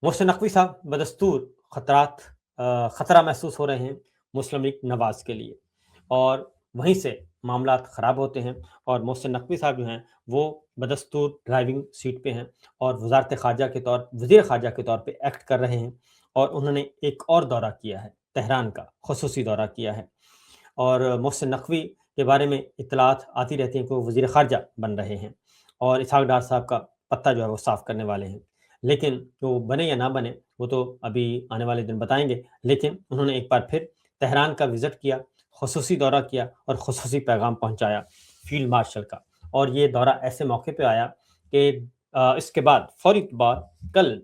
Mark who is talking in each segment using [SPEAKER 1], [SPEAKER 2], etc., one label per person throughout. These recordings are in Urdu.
[SPEAKER 1] محسن نقوی صاحب بدستور خطرہ محسوس ہو رہے ہیں مسلم لیگ نواز کے لیے، اور وہیں سے معاملات خراب ہوتے ہیں، اور محسن نقوی صاحب جو ہیں وہ بدستور ڈرائیونگ سیٹ پہ ہیں اور وزیر خارجہ کے طور پہ ایکٹ کر رہے ہیں، اور انہوں نے ایک اور دورہ کیا ہے، تہران کا خصوصی دورہ کیا ہے، اور محسن نقوی کے بارے میں اطلاعات آتی رہتی ہیں کہ وہ وزیر خارجہ بن رہے ہیں، اور اسحاق ڈار صاحب کا پتہ جو ہے وہ صاف کرنے والے ہیں، لیکن وہ بنے یا نہ بنے وہ تو ابھی آنے والے دن بتائیں گے۔ لیکن انہوں نے ایک بار پھر تہران کا وزٹ کیا، خصوصی دورہ کیا اور خصوصی پیغام پہنچایا فیلڈ مارشل کا، اور یہ دورہ ایسے موقع پہ آیا کہ اس کے بعد فوری بعد کل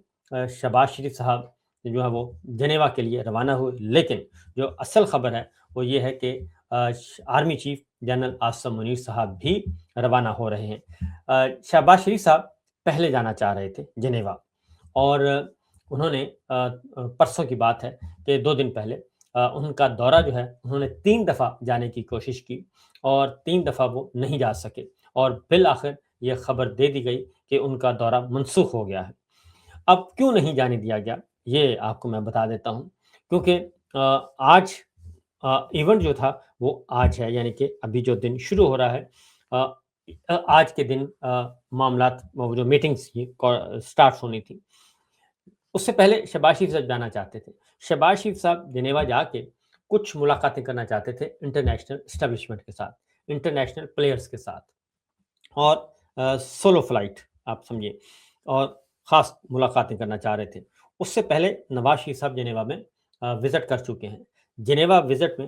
[SPEAKER 1] شہباز شریف صاحب جو ہے وہ جنیوا کے لیے روانہ ہوئے، لیکن جو اصل خبر ہے وہ یہ ہے کہ army chief general Asim Munir صاحب بھی روانہ ہو رہے ہیں۔ شہباز شریف صاحب پہلے جانا چاہ رہے تھے جنیوا، اور انہوں نے پرسوں کی بات ہے کہ 2 دن پہلے ان کا دورہ جو ہے انہوں نے 3 دفعہ جانے کی کوشش کی اور 3 دفعہ وہ نہیں جا سکے، اور بالآخر یہ خبر دے دی گئی کہ ان کا دورہ منسوخ ہو گیا ہے۔ اب کیوں نہیں جانے دیا گیا یہ آپ کو میں بتا دیتا ہوں، کیونکہ آج ایونٹ جو تھا وہ آج ہے، یعنی کہ ابھی جو دن شروع ہو رہا ہے، آج کے دن معاملات وہ جو میٹنگز سٹارٹ ہونی تھی، اس سے پہلے شہباز شریف صاحب جانا چاہتے تھے۔ شہباز شریف صاحب جنیوا جا کے کچھ ملاقاتیں کرنا چاہتے تھے انٹرنیشنل اسٹیبلشمنٹ کے ساتھ، انٹرنیشنل پلیئرز کے ساتھ، اور سولو فلائٹ آپ سمجھیے، اور خاص ملاقاتیں کرنا چاہ رہے تھے۔ اس سے پہلے نواز شریف صاحب جنیوا میں وزٹ کر چکے ہیں۔ جنیوا وزٹ میں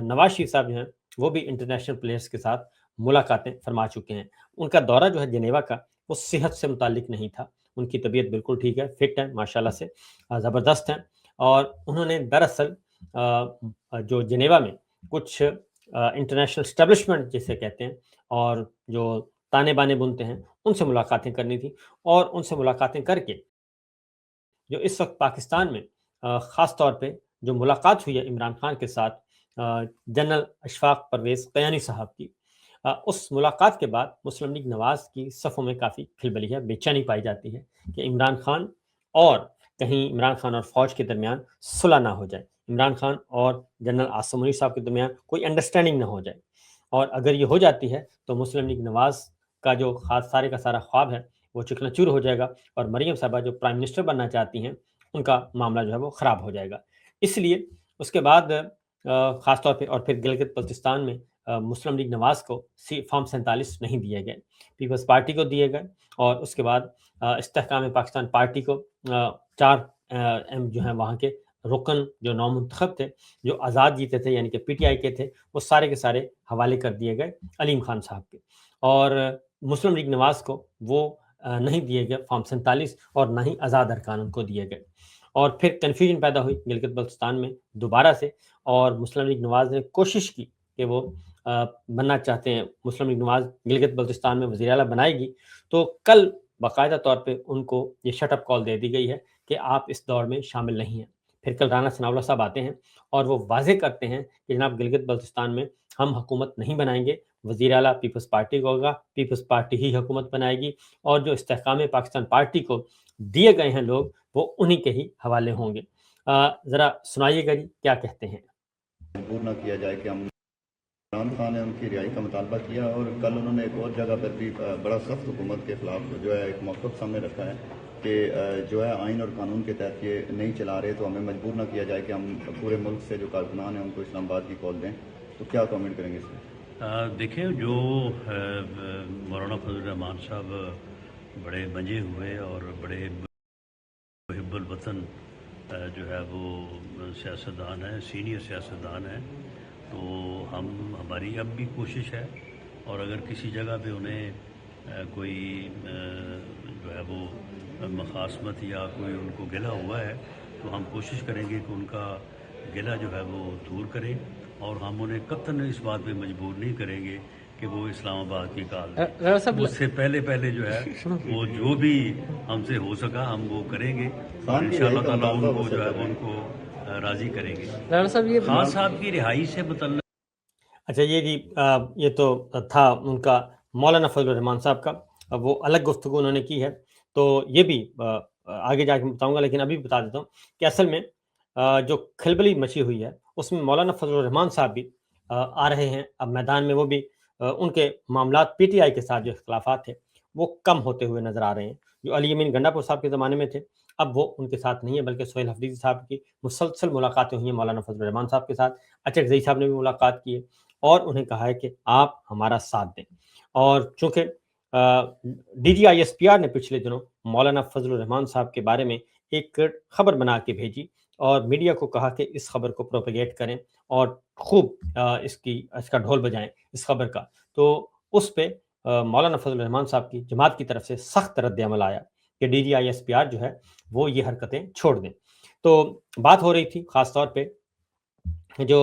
[SPEAKER 1] نواز شریف صاحب جو ہیں وہ بھی انٹرنیشنل پلیئرز کے ساتھ ملاقاتیں فرما چکے ہیں۔ ان کا دورہ جو ہے جنیوا کا وہ صحت سے متعلق نہیں تھا، ان کی طبیعت بالکل ٹھیک ہے، فٹ ہے ماشاءاللہ سے، زبردست ہیں، اور انہوں نے دراصل جو جنیوا میں کچھ انٹرنیشنل اسٹیبلشمنٹ جسے کہتے ہیں اور جو تانے بانے بنتے ہیں ان سے ملاقاتیں کرنی تھی، اور ان سے ملاقاتیں کر کے جو اس وقت پاکستان میں خاص طور پہ جو ملاقات ہوئی ہے عمران خان کے ساتھ جنرل اشفاق پرویز قیانی صاحب کی، اس ملاقات کے بعد مسلم لیگ نواز کی صفوں میں کافی کھلبلی ہے، بے چینی پائی جاتی ہے کہ عمران خان اور کہیں عمران خان اور فوج کے درمیان صلح نہ ہو جائے، عمران خان اور جنرل عاصم منیر صاحب کے درمیان کوئی انڈرسٹینڈنگ نہ ہو جائے، اور اگر یہ ہو جاتی ہے تو مسلم لیگ نواز کا جو خاص سارے کا سارا خواب ہے وہ چکنا چور ہو جائے گا، اور مریم صاحبہ جو پرائم منسٹر بننا چاہتی ہیں ان کا معاملہ جو ہے وہ خراب ہو جائے گا۔ اس لیے اس کے بعد خاص طور پہ اور پھر گلگت بلتستان میں مسلم لیگ نواز کو فارم 47 نہیں دیے گئے، پیپلز پارٹی کو دیے گئے، اور اس کے بعد استحکام پاکستان پارٹی کو 4 جو ہیں وہاں کے رکن جو نامنتخب تھے جو آزاد جیتے تھے یعنی کہ پی ٹی آئی کے تھے، وہ سارے کے سارے حوالے کر دیے گئے علیم خان صاحب کے، اور مسلم لیگ نواز کو وہ نہیں دیے گئے فارم 47 اور نہ ہی آزاد ارکان ان کو دیے گئے، اور پھر کنفیوژن پیدا ہوئی گلگت بلتستان میں دوبارہ سے، اور مسلم لیگ نواز نے کوشش کی کہ وہ بننا چاہتے ہیں، مسلم لیگ نواز گلگت بلتستان میں وزیر اعلیٰ بنائے گی، تو کل باقاعدہ طور پہ ان کو یہ شٹ اپ کال دے دی گئی ہے کہ آپ اس دور میں شامل نہیں ہیں۔ پھر کل رانا ثناء اللہ صاحب آتے ہیں اور وہ واضح کرتے ہیں کہ جناب گلگت بلتستان میں ہم حکومت نہیں بنائیں گے، وزیر اعلیٰ پیپلز پارٹی کو ہوگا، پیپلز پارٹی ہی حکومت بنائے گی، اور جو استحکام پاکستان پارٹی کو دیے گئے ہیں لوگ وہ انہی کے ہی حوالے ہوں گے۔ ذرا سنائیے گا جی کیا کہتے ہیں۔
[SPEAKER 2] مجبور نہ کیا جائے کہ ہم عمران خان نے ان کی رہائی کا مطالبہ کیا، اور کل انہوں نے ایک اور جگہ پر بھی بڑا سخت حکومت کے خلاف جو ہے ایک موقف سامنے رکھا ہے کہ جو ہے آئین اور قانون کے تحت یہ نہیں چلا رہے، تو ہمیں مجبور نہ کیا جائے کہ ہم پورے ملک سے جو کارکنان ہیں ان کو اسلام آباد کی کال دیں، تو کیا کامنٹ کریں گے اس میں؟
[SPEAKER 3] دیکھیں جو مولانا فضل الرحمان صاحب بڑے منجے ہوئے اور بڑے محب الوطن جو ہے وہ سیاستدان ہیں، سینئر سیاستدان ہیں، تو ہماری اب بھی کوشش ہے، اور اگر کسی جگہ پہ انہیں کوئی جو ہے وہ مخاصمت یا کوئی ان کو گلہ ہوا ہے تو ہم کوشش کریں گے کہ ان کا گلہ جو ہے وہ دور کریں، اور ہم انہیں قطعاً اس بات پہ مجبور نہیں کریں گے کہ وہ اسلام آباد کی کال دیں۔ اس سے پہلے جو ہے وہ جو بھی ہم سے ہو سکا ہم وہ کریں گے، اور انشاءاللہ تعالیٰ ان کو جو ہے ان کو راضی کریں گے۔ خان صاحب کی رہائی سے متعلق
[SPEAKER 1] اچھا یہ جی یہ تو تھا ان کا مولانا فضل الرحمان صاحب کا، وہ الگ گفتگو انہوں نے کی ہے، تو یہ بھی آگے جا کے بتاؤں گا، لیکن ابھی بتا دیتا ہوں کہ اصل میں جو کھلبلی مچی ہوئی ہے اس میں مولانا فضل الرحمان صاحب بھی آ رہے ہیں اب میدان میں، وہ بھی ان کے معاملات پی ٹی آئی کے ساتھ جو اختلافات تھے وہ کم ہوتے ہوئے نظر آ رہے ہیں. جو علی امین گنڈا پور صاحب کے زمانے میں تھے اب وہ ان کے ساتھ نہیں ہے، بلکہ سہیل حفیظی صاحب کی مسلسل ملاقاتیں ہوئی ہیں مولانا فضل الرحمان صاحب کے ساتھ. اچک زئی صاحب نے بھی ملاقات کی ہے اور انہیں کہا ہے کہ آپ ہمارا ساتھ دیں. اور چونکہ D G I S P R نے پچھلے دنوں مولانا فضل الرحمان صاحب کے بارے میں ایک خبر بنا کے بھیجی اور میڈیا کو کہا کہ اس خبر کو پروپیگیٹ کریں اور خوب اس کا ڈھول بجائیں اس خبر کا، تو اس پہ مولانا فضل الرحمان صاحب کی جماعت کی طرف سے سخت رد عمل آیا کہ D G I S P R جو ہے وہ یہ حرکتیں چھوڑ دیں. تو بات ہو رہی تھی خاص طور پہ جو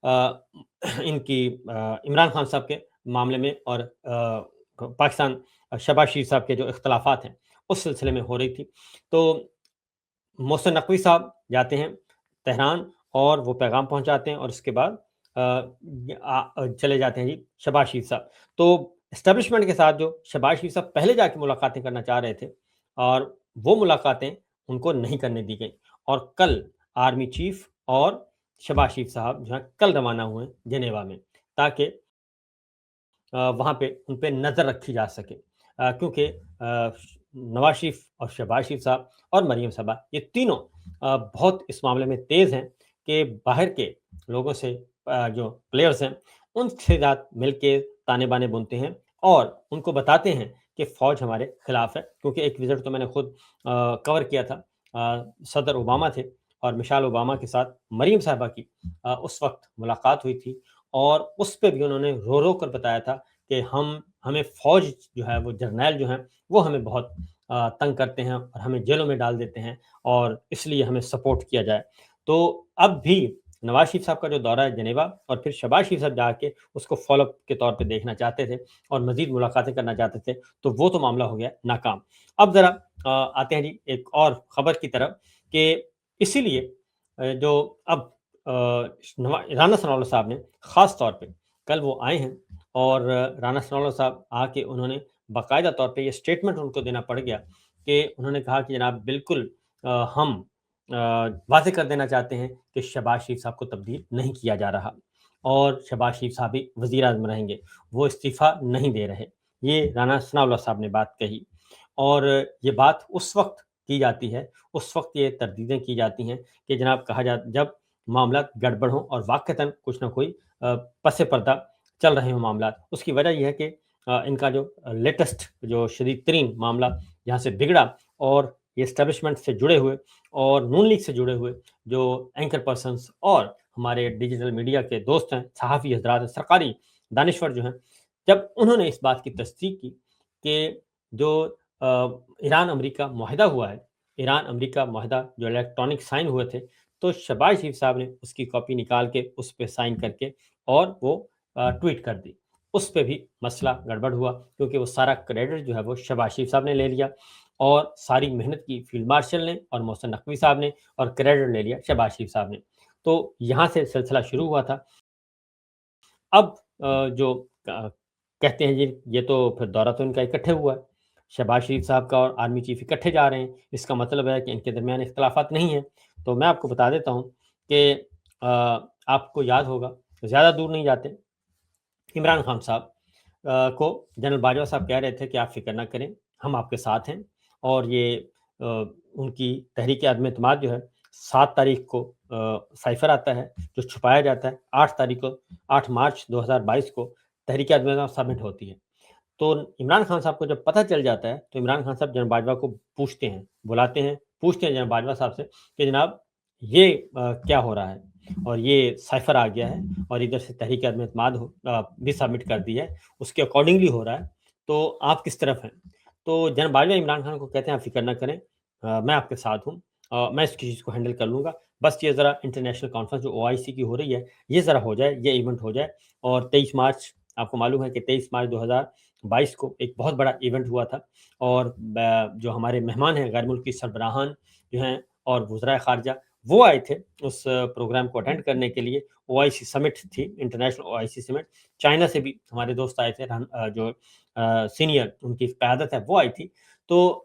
[SPEAKER 1] ان کی عمران خان صاحب کے معاملے میں اور پاکستان شہباز شریف صاحب کے جو اختلافات ہیں اس سلسلے میں ہو رہی تھی. تو محسن نقوی صاحب جاتے ہیں تہران اور وہ پیغام پہنچاتے ہیں اور اس کے بعد چلے جاتے ہیں جی شہباز شریف صاحب. تو اسٹیبلشمنٹ کے ساتھ جو شہباز شریف صاحب پہلے جا کے ملاقاتیں کرنا چاہ رہے تھے اور وہ ملاقاتیں ان کو نہیں کرنے دی گئیں، اور کل آرمی چیف اور شہباز شریف صاحب جو ہے کل روانہ ہوئے جنیوا میں تاکہ وہاں پہ ان پہ نظر رکھی جا سکے، کیونکہ نواز شریف اور شہباز شریف صاحب اور مریم صاحبہ یہ تینوں بہت اس معاملے میں تیز ہیں کہ باہر کے لوگوں سے جو پلیئرز ہیں ان سے ساتھ مل کے تانے بانے بنتے ہیں اور ان کو بتاتے ہیں کہ فوج ہمارے خلاف ہے. کیونکہ ایک وزٹ تو میں نے خود کور کیا تھا، صدر اوباما تھے اور مشال اوباما کے ساتھ مریم صاحبہ کی اس وقت ملاقات ہوئی تھی اور اس پہ بھی انہوں نے رو رو کر بتایا تھا کہ ہمیں فوج جو ہے وہ جرنیل جو ہیں وہ ہمیں بہت تنگ کرتے ہیں اور ہمیں جیلوں میں ڈال دیتے ہیں اور اس لیے ہمیں سپورٹ کیا جائے. تو اب بھی نواز شریف صاحب کا جو دورہ ہے جنیوا اور پھر شہباز شریف صاحب جا کے اس کو فالو اپ کے طور پہ دیکھنا چاہتے تھے اور مزید ملاقاتیں کرنا چاہتے تھے، تو وہ تو معاملہ ہو گیا ناکام. اب ذرا آتے ہیں جی ایک اور خبر کی طرف کہ اسی لیے جو اب رانا ثناء اللہ صاحب نے خاص طور پہ کل وہ آئے ہیں اور رانا ثناء اللہ صاحب آ کے انہوں نے باقاعدہ طور پہ یہ اسٹیٹمنٹ ان کو دینا پڑ گیا کہ انہوں نے کہا کہ جناب بالکل ہم واضح کر دینا چاہتے ہیں کہ شہباز شریف صاحب کو تبدیل نہیں کیا جا رہا اور شہباز شریف صاحب بھی وزیر اعظم رہیں گے، وہ استعفیٰ نہیں دے رہے. یہ رانا ثناء اللہ صاحب نے بات کہی اور یہ بات اس وقت کی جاتی ہے، اس وقت یہ تردیدیں کی جاتی ہیں کہ جناب کہا جاتا جب معاملات گڑبڑ ہوں اور واقعتاً کچھ نہ کوئی پس پردہ چل رہے ہوں معاملات. اس کی وجہ یہ ہے کہ ان کا جو لیٹسٹ جو شدید ترین معاملہ جہاں سے بگڑا اور یہ اسٹیبلشمنٹ سے جڑے ہوئے اور نون لیگ سے جڑے ہوئے جو اینکر پرسنس اور ہمارے ڈیجیٹل میڈیا کے دوست ہیں، صحافی حضرات، سرکاری دانشور جو ہیں، جب انہوں نے اس بات کی تصدیق کی کہ جو ایران امریکہ معاہدہ ہوا ہے، ایران امریکہ معاہدہ جو الیکٹرانک سائن ہوئے تھے، تو شہباز شریف صاحب نے اس کی کاپی نکال کے اس پہ سائن کر کے اور وہ ٹویٹ کر دی. اس پہ بھی مسئلہ گڑبڑ ہوا کیونکہ وہ سارا کریڈٹ جو ہے وہ شہباز شریف صاحب نے لے لیا اور ساری محنت کی فیلڈ مارشل نے اور محسن نقوی صاحب نے اور کریڈٹ لے لیا شہباز شریف صاحب نے. تو یہاں سے سلسلہ شروع ہوا تھا. اب جو کہتے ہیں جی یہ تو پھر دورہ تو ان کا اکٹھے ہوا ہے، شہباز شریف صاحب کا اور آرمی چیف اکٹھے جا رہے ہیں، اس کا مطلب ہے کہ ان کے درمیان اختلافات نہیں ہیں. تو میں آپ کو بتا دیتا ہوں کہ آپ کو یاد ہوگا، زیادہ دور نہیں جاتے، عمران خان صاحب کو جنرل باجوہ صاحب کہہ رہے تھے کہ آپ فکر نہ کریں، ہم آپ کے ساتھ ہیں. اور یہ ان کی تحریک عدم اعتماد جو ہے 7 تاریخ کو سائفر آتا ہے جو چھپایا جاتا ہے، 8 مارچ 2022 کو تحریک عدم اعتماد سبمٹ ہوتی ہے. تو عمران خان صاحب کو جب پتہ چل جاتا ہے تو عمران خان صاحب جنرل باجوہ کو پوچھتے ہیں، بلاتے ہیں، پوچھتے ہیں جنرل باجوہ صاحب سے کہ جناب یہ کیا ہو رہا ہے اور یہ سائفر آ گیا ہے اور ادھر سے تحریک عدم اعتماد بھی سبمٹ کر دی ہے، اس کے اکارڈنگلی ہو رہا ہے، تو آپ کس طرف ہیں؟ تو جنرل باجوہ عمران خان کو کہتے ہیں آپ فکر نہ کریں، میں آپ کے ساتھ ہوں، میں اس چیز کو ہینڈل کر لوں گا، بس یہ ذرا انٹرنیشنل کانفرنس جو OIC کی ہو رہی ہے یہ ذرا ہو جائے، یہ ایونٹ ہو جائے. اور 23 مارچ آپ کو معلوم ہے کہ 23 مارچ 2022 کو ایک بہت بڑا ایونٹ ہوا تھا اور جو ہمارے مہمان ہیں غیر ملکی سربراہان جو ہیں اور وزرائے خارجہ وہ آئے تھے اس پروگرام کو اٹینڈ کرنے کے لیے. OIC سمٹ تھی، انٹرنیشنل OIC سمٹ، چائنا سے بھی ہمارے دوست آئے تھے، جو سینئر ان کی قیادت ہے وہ آئی تھی. تو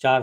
[SPEAKER 1] 4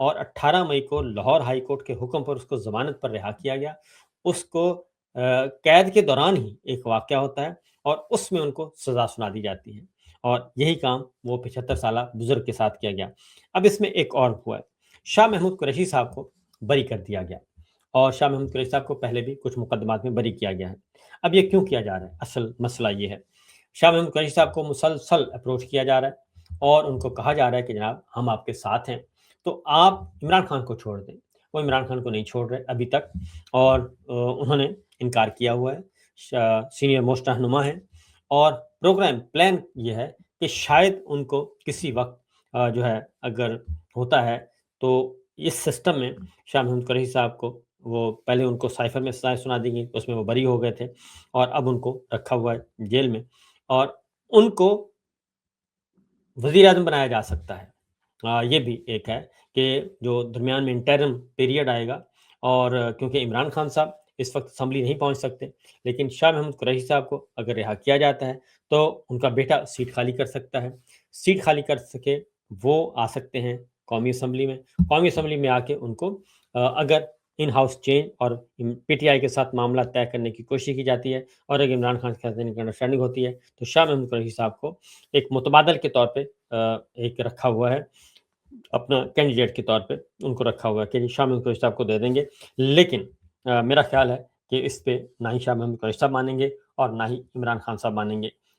[SPEAKER 1] اور 18 مئی کو لاہور ہائی کورٹ کے حکم پر اس کو ضمانت پر رہا کیا گیا. اس کو قید کے دوران ہی ایک واقعہ ہوتا ہے اور اس میں ان کو سزا سنا دی جاتی ہے اور یہی کام وہ 75 سالہ بزرگ کے ساتھ کیا گیا. اب اس میں ایک اور ہوا ہے. شاہ محمود قریشی صاحب کو بری کر دیا گیا اور شاہ محمود قریشی صاحب کو پہلے بھی کچھ مقدمات میں بری کیا گیا ہے. اب یہ کیوں کیا جا رہا ہے؟ اصل مسئلہ یہ ہے، شاہ محمود قریشی صاحب کو مسلسل اپروچ کیا جا رہا ہے اور ان کو کہا جا رہا ہے کہ جناب ہم آپ کے ساتھ ہیں تو آپ عمران خان کو چھوڑ دیں. وہ عمران خان کو نہیں چھوڑ رہے ابھی تک اور انہوں نے انکار کیا ہوا ہے. سینئر موسٹ رہنما ہیں اور پروگرام پلان یہ ہے کہ شاید ان کو کسی وقت جو ہے اگر ہوتا ہے تو اس سسٹم میں شاہ محمود قریشی صاحب کو وہ پہلے ان کو سائفر میں سزائیں سنا دی گئی، اس میں وہ بری ہو گئے تھے اور اب ان کو رکھا ہوا ہے جیل میں اور ان کو وزیر اعظم بنایا جا سکتا ہے. یہ بھی ایک ہے کہ جو درمیان میں انٹرم پیریڈ آئے گا اور کیونکہ عمران خان صاحب اس وقت اسمبلی نہیں پہنچ سکتے، لیکن شاہ محمود قریشی صاحب کو اگر رہا کیا جاتا ہے تو ان کا بیٹا سیٹ خالی کر سکتا ہے. سیٹ خالی کر سکے وہ آ سکتے ہیں قومی اسمبلی میں. قومی اسمبلی میں آ کے ان کو اگر ان ہاؤس چینج اور پی ٹی آئی کے ساتھ معاملہ طے کرنے کی کوشش کی جاتی ہے اور اگر عمران خان کے ساتھ انڈرسٹینڈنگ ہوتی ہے تو شاہ محمود قریشی صاحب کو ایک متبادل کے طور پہ ایک رکھا ہوا ہے، اپنا کینڈیڈیٹ کے طور پہ ان کو رکھا ہوا ہے کہ شاہ محمود قریشی صاحب کو دے دیں گے. لیکن میرا خیال ہے کہ اس پہ نہ ہی شاہ محمود قریشی صاحب مانیں گے اور نہ ہی عمران خان صاحب مانیں گے.